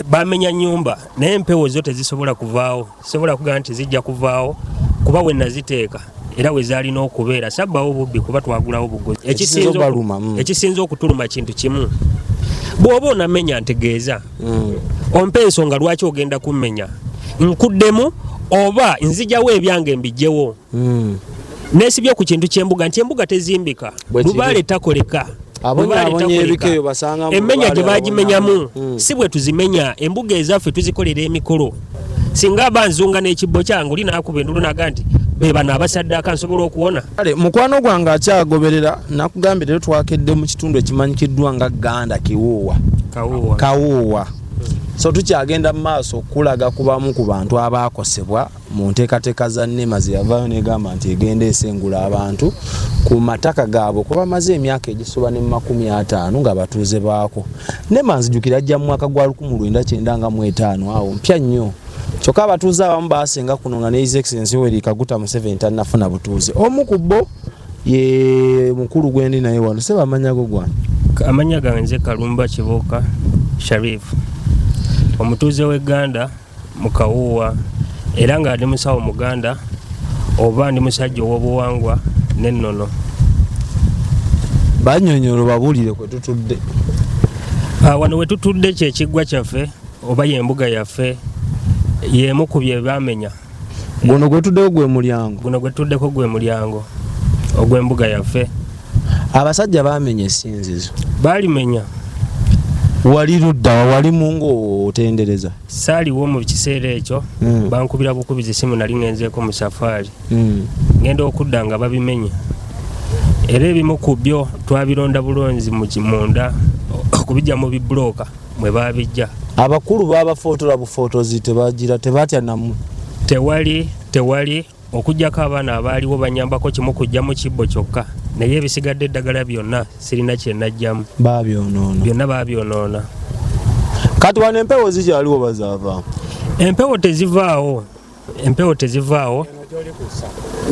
bamenya nyumba naye empewo zote zisobola kuvaawo sobola kugaa nti zijja kuvaawo kuba we naziteeka era we zaalina okubeera sabbawo bubbi kuba twagulawo bugozi ekisinza okutuluma kintu kimu bw'oba onamenya ntegeeza ompa ensonga lwaki ogenda kummenya nkuddemu oba nzijawo ebyange mbijjewo neesibye ku kintu ky'embuga nti embuga tezimbika lubaale takoleka emmenya gye baagimenyamu si bwe tuzimenya embuga ezaffe tuzikolera emikolo singa aba nzunga n'ekibbo kyange oli naakuba endulu naga nti bebano abasaddaaka nsobola okuwona mukwano gwange akyagoberera nakugambye leero twakedde mu kitundu ekimanyikiddwa nga Ganda Kawuuwa so tukyagenda mu maaso okulaga kubamu ku bantu abaakosebwa mu nteekateeka za NEMA ze yavaayo negamba nti egenda esengula abantu ku mataka gaabwe kuba bamaze emyaka egisoba ne 50 nga batuuze baako. NEMA nzijukira ajja mu mwaka gwa 1995 awo mpya nnyo kyokka abatuuze abamu baasenga kuno nga ne His Excellency Yoweri Kaguta Museveni tannafuna butuuze. Omu ku bo ye mukulu gwendi naye wano seba amanya go gwange. Amanya gange nze Kalumba Kibuuka Sharif omutuuze w'Eganda mu Kawuuwa era nga ndi musawo Muganda oba ndi musajja ow'obuwangwa n'ennono. Bannyonnyolo babuulire kwe tutudde. Wano we tutudde kyekiggwa kyaffe oba y'embuga yaffe y'emu ku bye baamenya. Guno gwe tuddeko gwe mulyango. Guno gwe tuddeko gwe mulyango ogw'embuga yaffe. Abasajja baamenya essinzizo. Baalimenya. Wali ludda wali mungo otendereza. Saaliwo mu kiseera ekyo bankubira bukubizi simu nali ngenzeeko mu safari. Ngenda okudda nga babimenya. Era ebimu ku byo twabironda bulonzi mu kimunda okubijja mu bibulooka mwe baabijja. Abakulu baabafotola bufotozi tebagira tebatya namu. Tewali okujjako abaana abaaliwo banyambako kimu kujja mu kibbo kyokka naye ebisigadde eddagala byonna sirina kye najjamu. Byonna baabyonoona. Kati wano empewo zikyaliwo bazaava? Empewo tezivaawo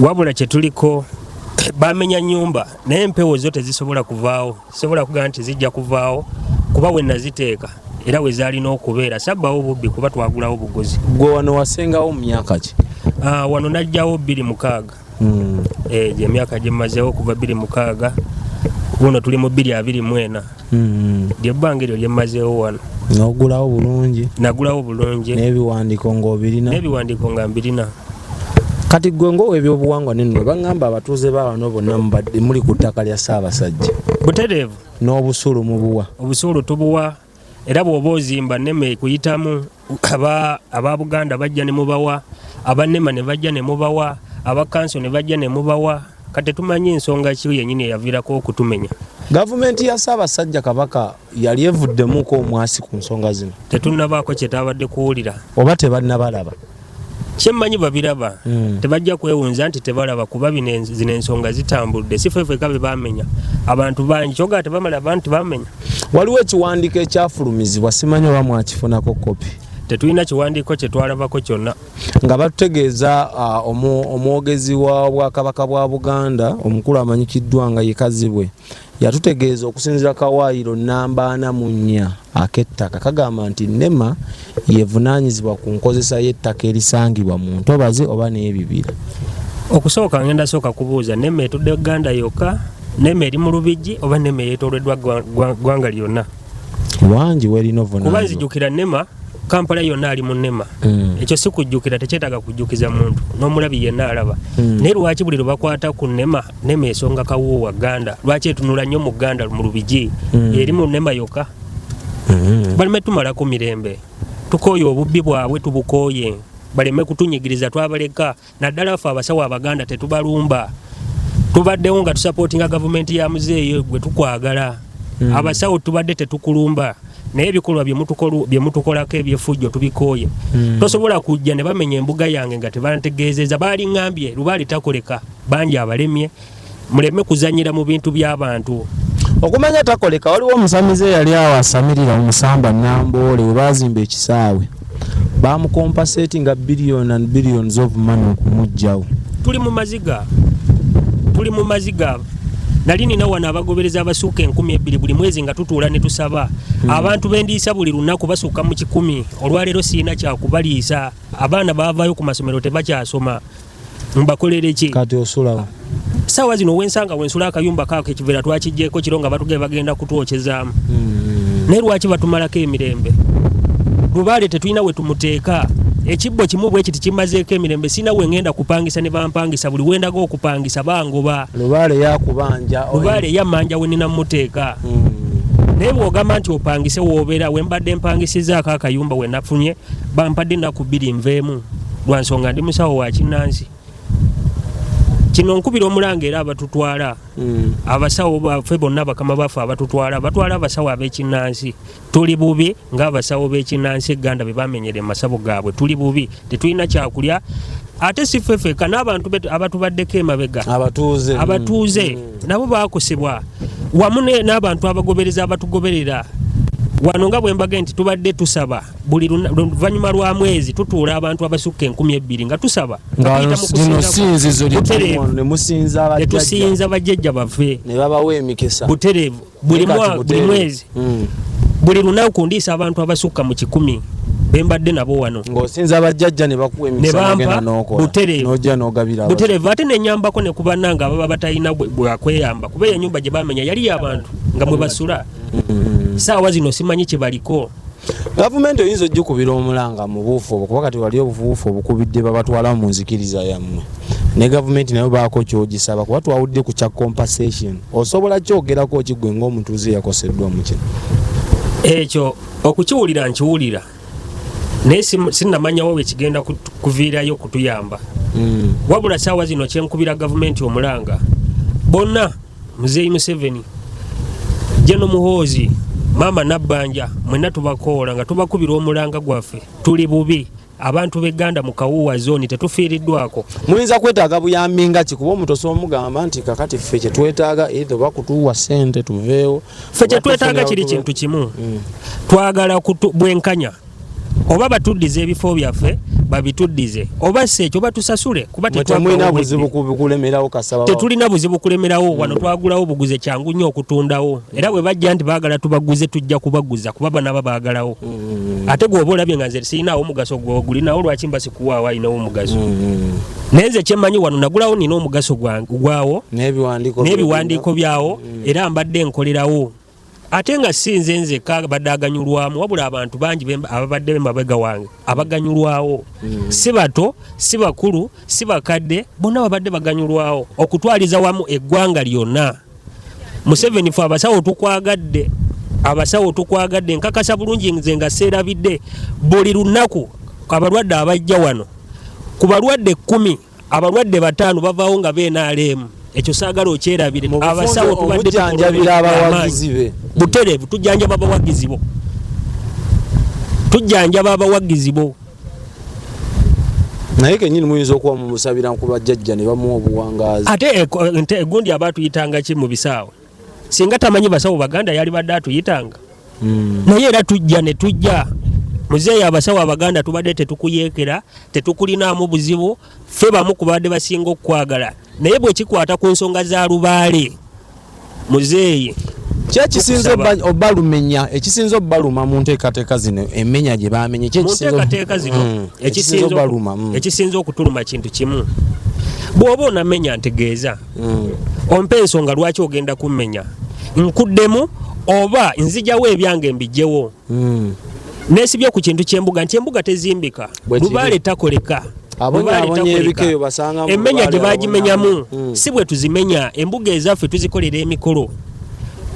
wabula kye tuliko bamenya nyumba naye empewo zo tezisobola kuvaawo sobola kugaa nti zijja kuvaawo kuba we naziteeka era we zaalina okubeera sabbawo bubbi kuba twagulawo bugozi. Gwe wano wasengawo mu myaka ki? Wano najjawo 26. Emyaka gye mmazeewo kuva 26 buno tuli mu 2024. Lyebbanga eryo lye mmazeewo wano. N'ogulawo bulungi? Nagulawo bulungi. N'ebiwandiiko ng'obirina? N'ebiwandiiko nga mbirina. Kati gwe ng'ow'ebyobuwangwa n'ennono bagamba abatuuze ba wano bonna mubadde muli ku ttaka lya Ssaabasajja. Butereevu. N'obusuulu mubuwa? Obusuulu tubuwa era bw'oba ozimba NEMA kuyitamu aba Buganda bajja ne mubawa, aba NEMA ne bajja ne mubawa, aba kanso ne bajja ne mubawa. Kati tumanyi ensonga ki yennyini eyaviirako okutumenya. Gavumenti ya Ssaabasajja Kabaka yali evuddemuko omwasi ku nsonga zino? Tetunnabaako kye tabadde kuwulira. Oba tebannabalaba? Kyemmanyi babiraba. Tebajja kwewunza nti tebalaba kuba zino ensonga zitambudde si ffeffeka be baamenya. Abantu bangi kyoga tebamala abantu baamenya. Waliwo ekiwandiiko ekyafulumizibwa simanyi oba mwakifunako kopi? Tetulina kiwandiiko kye twalabako kyonna. Nga batutegeeza omwogezi wa Bwakabaka bwa Buganda omukulu amanyikiddwa nga ye Kazibwe yatutegeeza okusinziira Kawaayiro namba 4 ak'ettaka kagamba nti NEMA yevunaanyizibwa ku nkozesa y'ettaka erisangibwa mu ntobazi oba n'ebibira. Okusooka ngenda sooka kubuuza NEMA etudde Uganda yokka, NEMA eri mu Lubigi oba NEMA yeetooloddwa ggwanga lyonna? Wangi werina ovunaanyizibwa. Kuba nzijukira NEMA Kampala yonna ali mu NEMA. Ekyo si kujjukira tekyetaaga kujjukiza muntu n'omulabi yenna alaba. Naye lwaki buli lwe bakwata ku NEMA esonga Kawuuwa Uganda lwaki etunula nnyo mu Uganda mu Lubigi eri mu NEMA yokka? Baleme tumalako mirembe tukooye obubbi bwabwe tubukooye baleme kutunyigiriza twabaleka naddala ffe abasawo Abaganda tetubalumba tubaddewo nga tusapootinga gavumenti ya muzeeyo gwe tukwagala abasawo tubadde tetukulumba naye ebikolwa bye mutukolako ebyefujjo tubikooye. Tosobola kujja ne bamenya embuga yange nga tebantegeezeza baaliŋŋambye lubaali takoleka bangi abalemye muleme kuzanyira mu bintu by'abantu. Okumanya takoleka waliwo omusamize yali awasamirira omusamba Namboole we baazimba ekisaawe bamukompasetinga billion and billions of money okumuggyawo. Tuli mu maziga nali nina wana abagobereza abasuuka 12,000 buli mwezi nga tutuula ne tusaba abantu bendiisa buli lunaku basuuka mu 10 olwaleero siina kyakubaliisa abaana baavaayo ku masomero tebakyasoma mbakolere ki kati osulawo sawa zino wensanga wensula akayumba kaako ekivera twakijjeeko kiro nga batugee bagenda kutwokyezaamu naye lwaki batumalako emirembe Lubaale tetulina we tumuteeka ekibbo kimu bwe kiti kimazeeko emirembe sina we ngenda kupangisa ne bampangisa buli wendaga okupangisa bangoba Lubaale yakubanja Lubaale yammanja we nina muteeka naye bw'ogamba nti opangise woobeera we mbadde mpangisizaako akayumba we nafunye bampadde ennaku 2 nveemu lwa nsonga ndi musawo wa kinnansi kino nkubira omulanga era abatutwala abasawo baffe bonna bakama baffe abatutwala batwala abasawo ab'ekinnansi tuli bubi ng'abasawo b'ekinnansi egganda be bamenyere masabo gaabwe tuli bubi tetulina kyakulya ate siffeffeka n'abantu abatubaddeko emabega abatuuze nabo baakosebwa wamu n'abantu abagobereza abatugoberera wano nga bwe mbaga nti tubadde tusaba buli luvannyuma lwa mwezi tutuula abantu abasukka 12,000 nga tusaba netusinza bajjajja baffe ne babawa emikisa butereevu buli mwezi buli lunaku ndiisa abantu abasukka mu 10 bembadde nabo wano ng'osinza bajjajja ne bakuwa emikisa n'ogenda n'okola n'ojja n'ogabira butereevu ate nenyambako ne ku bannanga ababa batalina bwakweyamba kuba enyumba gye bamenya yali y'abantu nga mwe basula saawa zino simanyi kye baliko gavumenti oyinza ojjukubira omulanga mu buufu obwo kuba kati wali obufuufu obukubidde babatwala mu nzikiriza yammwe ne gavumenti nayo baako kyogisaba kuba twawudde ku kya compensation osobola kyogerako kigwe ng'omutuuze yakoseddwa mu kino ekyo okukiwulira nkiwulira naye sinnamanyawo bwe kigenda kuviirayo kutuyamba wabula saawa zino kyenkubira gavumenti omulanga bonna Muzeeyi Museveni Jeno Muhoozi Mama Nabbanja mwenna tubakoola nga tubakubira omulanga gwaffe tuli bubi abantu b'egganda mu Kawuuwa zooni tetufiiriddwako muyinza kwetaaga buyambi nga kikuba omutoso omugamba nti kakati ffe kye twetaaga either bakutuwa ssente tuveewo ffe kye twetaaga kiri kintu kimu twagala bwenkanya oba batuddize ebifo byaffe babituddize oba si ekyo batusasule kuba tetulina buzibu kulemerawo kasaba tetulina buzibu kulemerawo wano twagulawo buguze kyangu nnyo okutundawo era bwe bajja nti baagala tubaguze tujja kubaguza kuba banaba baagalawo ate gwe oba olabye nga nze sirinaawo omugaso gwogulinawo lwaki mba sikuwaawo alinawo omugaso naye nze kyemmanyi wano nagulawo nina omugaso gwawo n'ebiwandiiko byawo era mbadde nkolerawo ate nga sinze nzekka badde aganyulwamu wabula abantu bangi ababadde bemabega wange abaganyulwawo si bato si bakulu si bakadde bonna babadde baganyulwawo okutwaliza wamu eggwanga lyonna Museveni fe abasawo tukwagadde nkakasa bulungi nze nga seerabidde buli lunaku abalwadde abajja wano ku balwadde 10 abalwadde 5 bavaawo nga beenaalemu ekyo saagala okyerabire abasawo tubadde tujanjabira abawagizi be butereevu tujjanjaba abawagizi bo naye kenyini muyinza okuba mumusabira nkubajjajja ne bamuwa obuwangaazi ate egundi aba tuyitanga ki mu bisaawe singa tamanyi basawo baganda yali badde atuyitanga naye era tujja ne tujja Muzeeyi abasawo abaganda tubadde tetukuyeekera tetukulinaamu buzibu ffe bamu kubadde basinga okukwagala naye bwe kikwata ku nsonga za Lubaale Muzeeyi kyekisinza obalumenya ekisinza obaluma mu nteekateeka zino emmenya gye bamenye munteekateeka zino ekisinza okutuluma kintu kimu bw'oba onamenya ntegeeza ompa ensonga lwaki ogenda kummenya nkuddemu oba nzijawo ebyange mbijjewo nesibye ku kintu ky'embuga nti embuga tezimbika Lubaale takoleka emmenya gye bagimenyamu si bwe tuzimenya embuga ezaffe tuzikolera emikolo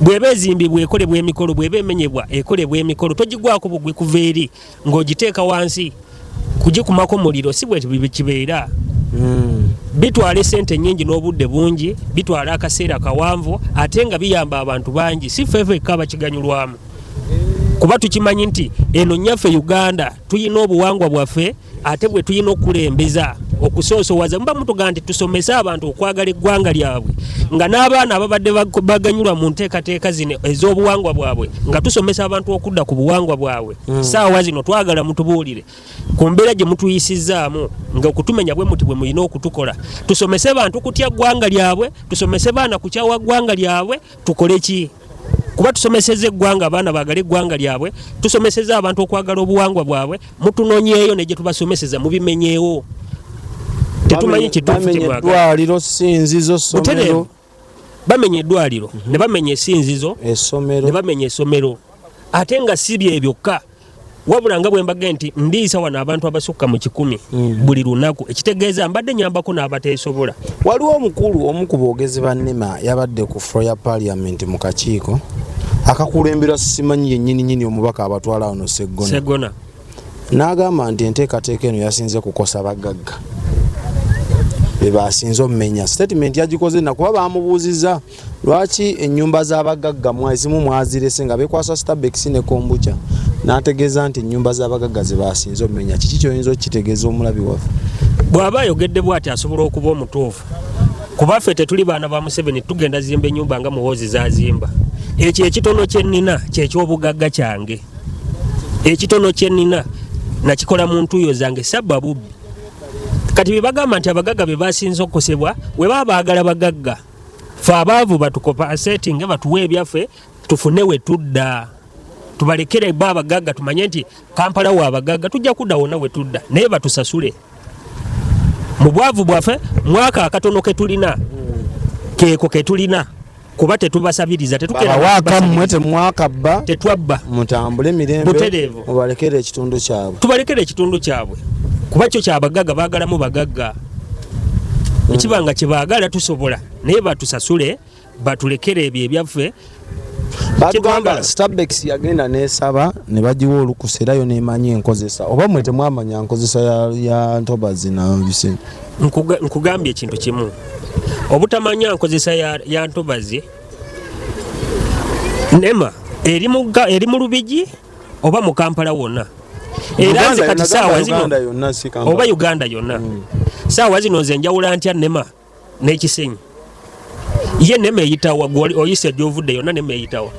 bw'eba ezimbibwa ekolebwa emikolo bw'eba emenyebwa ekolebwa emikolo togigwako bugwi kuva eri ng'ogiteeka wansi kugikumako muliro si bwe kibeera bitwala esente nnyingi n'obudde bungi bitwala akaseera kawanvu ate nga biyamba abantu bangi si ffeffekka bakiganyulwamu kuba tukimanyi nti eno nnyaffe Uganda tuyina obuwangwa bwaffe ate bwe tuyina okulembeza okusoosowaza mba mutuga nti tusomesa abantu okwagala eggwanga lyabwe nga n'abaana ababadde baganyulwa mu nteekateeka zino ez'obuwangwa bwabwe nga tusomesa abantu okudda ku buwangwa bwabwe saawa zino twagala mutubuulire ku mbeera gye mutuyisizzaamu nga okutumenya bwe muti bwe mulina okutukola tusomese bantu kutya ggwanga lyabwe tusomese baana kukyawa ggwanga lyabwe tukole ki kuba tusomeseza eggwanga abaana baagala eggwanga lyabwe tusomeseza abantu okwagala obuwangwa bwabwe mutunoonyeeyo ne gye tubasomeseza mubimenyeewo tetumanyi kituufu eddwaliro sinzizo ssomero bamenya eddwaliro ne bamenya essinzizo ne bamenya essomero ate nga si bye byokka wabula nga bwe mbaga nti ndiisa wano abantu abasukka mu 100 buli lunaku ekitegeeza mbadde nyambako n'abateesobola. Waliwo omukulu omu ku boogezi ba NEMA yabadde ku floor ya Parliament mu kakiiko akakulembera simanyi yennyini omubaka abatwala wano Seggona n'agamba nti enteekateeka eno yasinze kukosa bagagga bebasinze omumenya. Statement yagikoze nakuba bamubuuziza lwaki ennyumba z'abagagga mwazimu mwazirese nga bekwasa Starbucks ne kombucha n'ategeeza nti ennyumba z'abagagga ze basinze omumenya. Kiki kyoyinza okitegeeza omulabi waffe? Bw'aba ayogedde bw'ati asobola okuba omutuufu kuba ffe tetuli baana ba Museveni tugenda zimba ennyumba nga Muhoozi zazimba. Ekyo ekitono kye nnina kyeky'obugagga kyange, ekitono kye nnina nakikola mu ntuuyo zange sabba bubbi. Kati bibagamba nti abagagga be basinze okukosebwa we baba baagala bagagga ffe abaavu batukopa setting batuwe ebyaffe tufune we tudda tubalekere ba abagagga tumanye nti Kampala wa abagagga tujja kudda wonna we tudda naye batusasule mu bwavu bwaffe mwaka akatono ke tulina keeko ke tulina kuba tetubasabiriza tetukerawakammwe temwakabba tetwabba mutambule mirembe mubalekere ekitundu kyabwe tubalekere ekitundu kyabwe kuba kyo kyabagagga baagalamu bagagga ekibanga kye baagala tusobola naye batusasule batulekere ebyo ebyaffe. Batugamba Starbucks yagenda nesaba ne bagiwa olukusa era yo nemanyi enkozesa oba mwe temwamanya nkozesa ya ntobazi na bise. Nkugambye ekintu kimu obutamanya nkozesa ya ntobazi NEMA eri mu Lubigi oba mu Kampala wonna era nze kati saawa zino oba Uganda yonna saawa zino nze njawula ntya NEMA n'ekisenyi ye NEMA eyitawa oyise gy'ovudde yonna NEMA eyitawa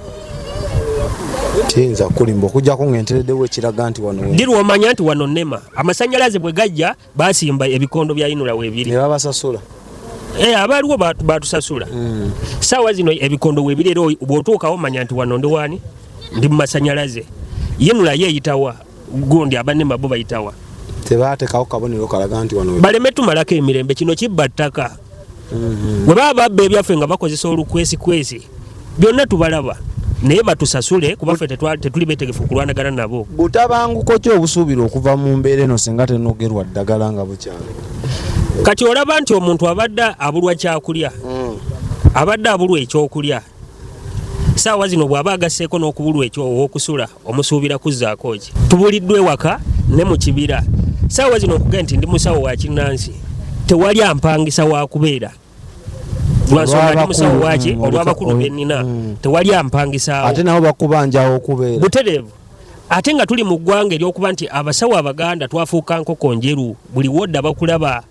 tinza kulimba okujjako ng'entereddewo ekiraga nti wano ndiru omanya nti wano NEMA amasanyalaze bwe gajja basimba ebikondo bya Inula weebiri ne babasasula abaliwo batusasula saawa zino ebikondo weebiri era bw'otuukawo manya nti wano ndi wani ndi mu masanyalaze Inula ye eyitawa gundi aba NEMA bo bayitawa tebaatekawo kabonero kalaga nti wano baleme tumalako emirembe kino kibba ttaka bwe baba babba ebyaffe nga bakozesa olukwesikwesi byonna tubalaba naye batusasule kuba ffe tetuli beetegefu kulwanagana nabo. Butabanguko ki obusuubira okuva mu mbeera eno singa tenogerwa ddagala nga bukyali? Kati olaba nti omuntu abadde abulwa kyakulya abadde abulwa ekyokulya saawa zino bw'aba agasseeko n'okubulwa ekyowokusula omusuubira kuzzaako ki? Tubuliddwa ewaka ne mu kibira saawa zino okuga nti ndi musawo wa kinnansi tewali ampangisa wa kubeera lwansonga ndi musawo waki olw'abakulu bennina tewali ampangisaawo ate nabo bakubanjawo okubeera butereevu ate nga tuli mu ggwanga ery'okuba nti abasawo Abaganda twafuuka nkoko njeru buli wodda bakulaba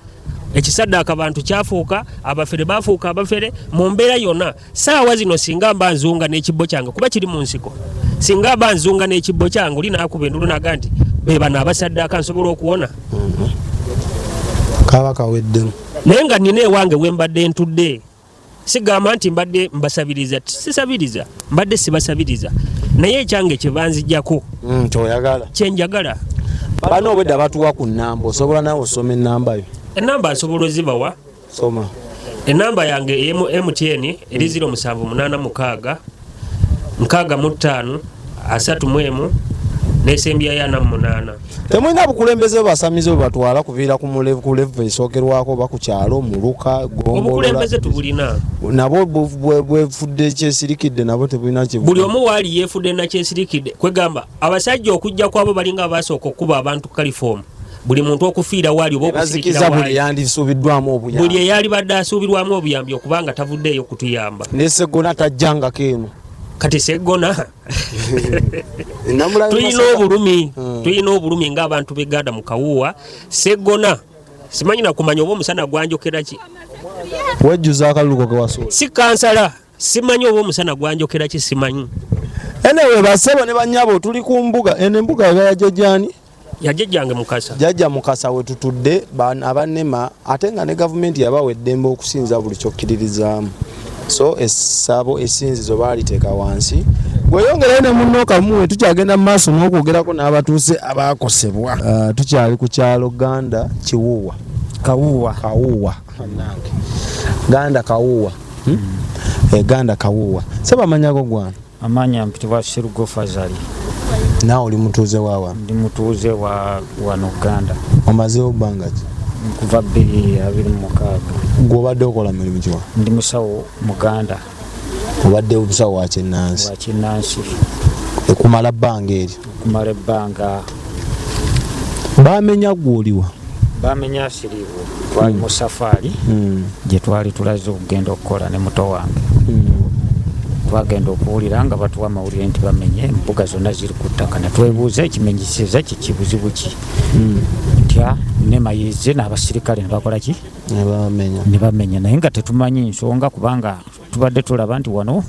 ekisaddaaka abantu kyafuuka abafere bafuuka abafere mu mbeera yonna saawa zino singa mba nzunga n'ekibbo kyange kuba kiri mu nsiko singa mba nzunga n'ekibbo kyange oli naakuba endulu naga nti be bano abasaddaaka nsobola okuwona kaba kaweddemu naye nga nnina ewange we mbadde ntudde sigamba nti mbadde mbasabiriza sisabiriza mbadde sibasabiriza naye ekyange kye banzijjako kyoyagala kyenjagala bano obwedda batuwa ku nnamba osobola nawe osoma ennamba yo ennamba nsobola ozibawa soma ennamba yange MTN eri 0786 65 31 n'esembya ya 48. Temwina bukulembeze basamize batwala kuviira ku level esookerwako ba ku kyalo muluka gombo obukulembeze tubulina nabo bwefudde kyesirikidde nabo tebulina kye buli omu waali yeefudde na kyesirikidde kwegamba abasajja okujja kwabo balinga abasooka okuba abantu kalifomu buli muntu okufiira waali oba okusikira waali buli yandisuubiddwamu obuyambi buli eyali badde asuubirwamu obuyambi okubanga tavuddeeyo kutuyamba ne Seggona tajjangako eno kati Seggona tulina obulumi ng'abantu b'Eganda mu kawuwa Seggona simanyi nakumanya oba omusana gwanjokera ki wejjuza akaluluko ke wasuula si kansala simanyi oba omusana gwanjokera ki simanyi enewe basebo ne banyabo tuli ku mbuga ene embuga ya jajjani yajjajjange Mukasa jajja Mukasa we tutudde abanema ate nga ne gavumenti yabawa eddembe okusinza buli kyokkiririzaamu so essabo essinzizo baaliteeka wansi weyongerayo ne munnoka muwe tukyagenda mu maaso n'okwogerako n'abatuuse abaakosebwa tukyali ku kyalo Ganda Kiwuuwa Kawuuwa Ganda Kawuuwa Ganda Kawuuwa sebamanyako gwana amanya mpitibwa Serugo Fazali naawe oli mutuuze waawa ndi mutuuze wa wano Uganda omazeewo bbanga ki kuva 2026 gw'obadde okola mirimu kiwa ndi musawo Muganda obadde obusawo wa kinnansi ekumala bbanga eri kumala ebbanga baamenya gw'oliwa bamenya siriiwo twali mu safaari gye twali tulaze okugenda okukola ne muto wange twagenda okuwulira nga batuwa amawulire nti bamenye embuga zonna ziri ku ttaka ne twebuuza ekimenyeseza kikibuzibu ki ntya nemayize n'abasirikale ne bakola ki ne bamenya naye nga tetumanyi nsonga kubanga tubadde tulaba nti wano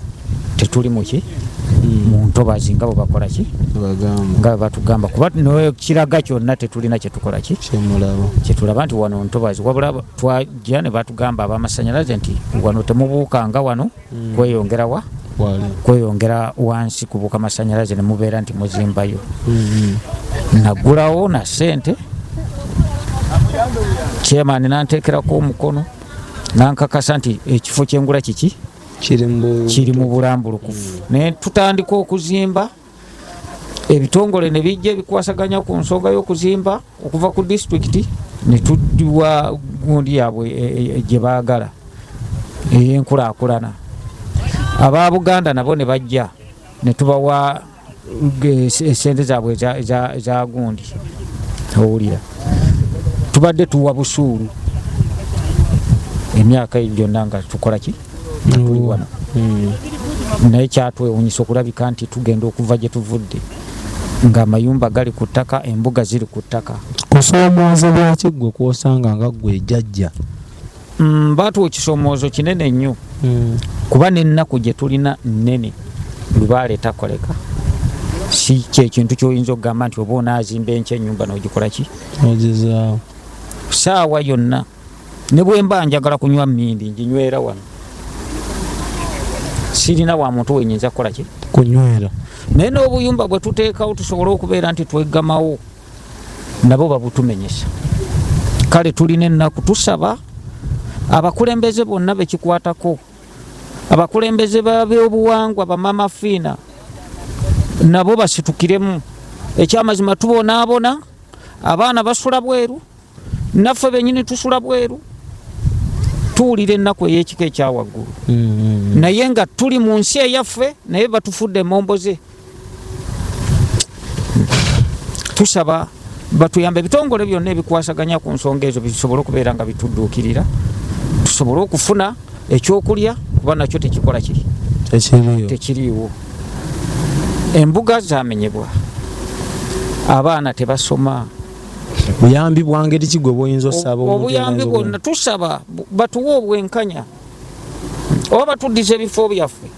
tetuli muki mu ntobazi nga bwe bakola ki nga batugamba kuba kiraga kyonna tetulina kyetukola ki kyetulaba nti wano ntobazi wabula twajja ne batugamba ab'amasanyalaze nti wano temubuukanga wano kweyongera wansi kubuuka masanyalaze ne mubeera nti muzimbayo naggulawo na ssente chairman nanteekerako omukono nankakasa nti ekifo kyengula kiki kiri mu bulambulukufu naye tutandika okuzimba ebitongole ne bijja ebikwasaganya ku nsonga y'okuzimba okuva ku disitulikiti ne tuddiwa gundi yaabwe gye baagala ey'enkulaakulana aba Buganda nabo ne bajja ne tubawa esente zaabwe za gundi owulira tubadde tuwa busuulu emyaka gyonna nga tukola ki tuli wano naye kyatwewunyisa okulabika nti tugenda okuva gye tuvudde ng'amayumba gali ku ttaka embuga ziri ku ttaka kusoomooza lwaki gwe kwosanga nga gwe jjajja baatuwa ekisoomoozo kinene nnyo kuba n'ennaku gye tulina nnene lwe baleeta koleka si kyekintu ky'oyinza okugamba nti oba onaazimba enkya ennyumba n'ogikola ki ogezaawo saawa yonna ne bwe mba njagala kunywa mmindi nginywera wano sirina wa muntu wenyinza kukola ki kunywera naye n'obuyumba bwe tuteekawo tusobole okubeera nti tweggamawo nabo babutumenyesa kale tulina ennaku tusaba abakulembeze bonna bekikwatako abakulembeze b'ebyobuwangwa bamama fiina nabo basitukiremu ekyamazima tubonaabona abaana basula bweru naffe benyini tusula bweru tuwulira ennaku ey'ekika ekyawaggulu naye nga tuli mu nsi eyaffe naye batufudde emomboze tusaba batuyambe ebitongole byonna ebikwasaganya ku nsonga ezo bisobole okubeera nga bitudduukirira tusobole okufuna ekyokulya kuba nakyo tekikola kiri tekiriiwo embuga zamenyebwa abaana tebasoma buyambi bwangeri ki gwe bwoyinza osaba obuyambi bwonna tusaba batuwe obwenkanya oba batuddiza ebifo byaffe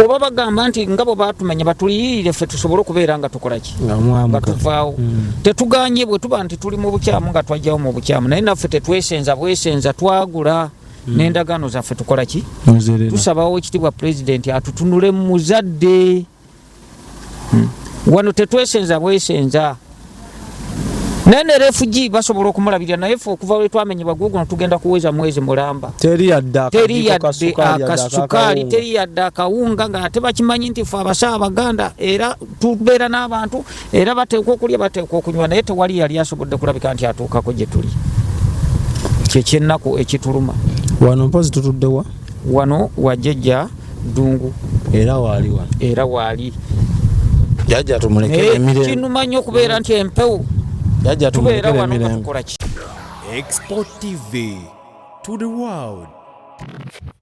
oba bagamba nti nga bwe batumenya batuliyirire ffe tusobole okubeera nga tukola ki nga tuvaawo tetuganye bwe tuba nti tuli mu bukyamu nga twajjawo mu bukyamu naye naffe tetwesenza bwesenza twagula n'endagaano zaffe tukola ki tusabawo ekitibwa pulezidenti atutunule mu muzadde wano tetwesenza bwesenza naye ne refugi basobola okumulabirira naye ffe okuva we twamenyebwa guguno tugenda kuweza mwezi mulamba teri yadde akasukaali teri yadde akawunga nga ate bakimanyi nti ffe abasawo Abaganda era tubeera n'abantu era bateekwa okulya bateekwa okunywa naye tewali yali asobodde kulabika nti atuukako gye tuli kyekyennaku ekituluma wano mpozi tutuddewa wano wajjajja Ddungu era waali jajja tumulekere emirembe kinuma nnyo okubeera nti empewo jajja tumulekere emirembe Export TV to the world.